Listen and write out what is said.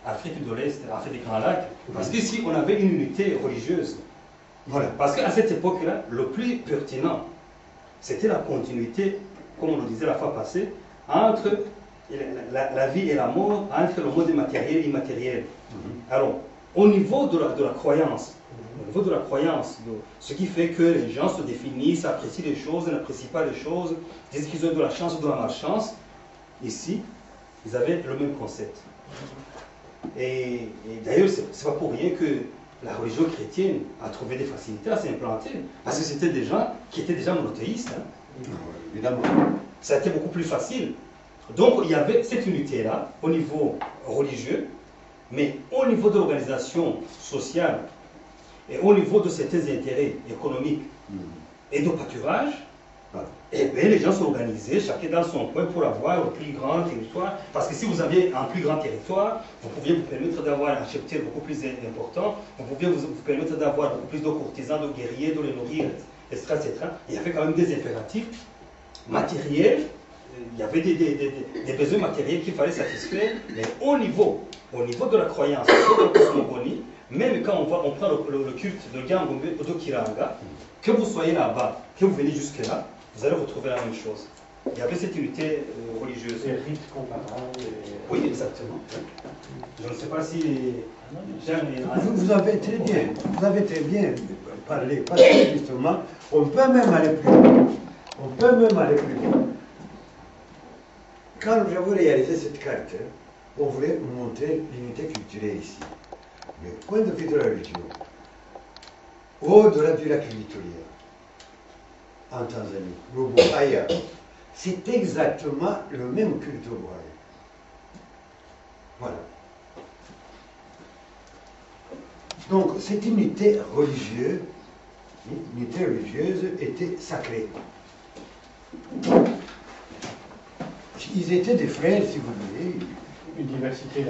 Afrique de l'Est, Afrique des Grands Lacs, parce qu'ici, on avait une unité religieuse. Voilà. Parce qu'à cette époque-là, le plus pertinent, c'était la continuité, comme on le disait la fois passée, entre la vie et la mort, entre le monde matériel et immatériel. Alors, au niveau de la croyance, ce qui fait que les gens se définissent, apprécient les choses, n'apprécient pas les choses, disent qu'ils ont de la chance ou de la malchance, ici, ils avaient le même concept. Et d'ailleurs, c'est pas pour rien que la religion chrétienne a trouvé des facilités à s'implanter, parce que c'était des gens qui étaient déjà monothéistes. Hein. Évidemment. Ça a été beaucoup plus facile. Donc, il y avait cette unité-là, au niveau religieux, mais au niveau de l'organisation sociale, et au niveau de certains intérêts économiques et de pâturage, et bien, les gens s'organisaient, chacun dans son coin, pour avoir le plus grand territoire. Parce que si vous aviez un plus grand territoire, vous pouviez vous permettre d'avoir un cheptel beaucoup plus important, vous pouviez vous permettre d'avoir beaucoup plus de courtisans, de guerriers, de les nourrir, etc., etc. Il y avait quand même des impératifs matériels, il y avait des besoins matériels qu'il fallait satisfaire, mais au niveau de la croyance, au niveau de la cosmogonie, même quand on prend le culte de Gangombe ou de Kiranga, que vous soyez là-bas, que vous venez jusque-là, vous allez retrouver la même chose. Il y avait cette unité religieuse. Des rites comparables. Oui, exactement. Je ne sais pas si... Vous avez très bien parlé, parce que justement, on peut même aller plus loin. On peut même aller plus loin. Quand j'avais réalisé cette carte, on voulait montrer l'unité culturelle ici. Mais au point de vue de la religion, au-delà du lac Victoria, en Tanzanie, Robo, ailleurs, c'est exactement le même culte royal. Voilà. Donc, cette unité religieuse était sacrée. Ils étaient des frères, si vous voulez. Une diversité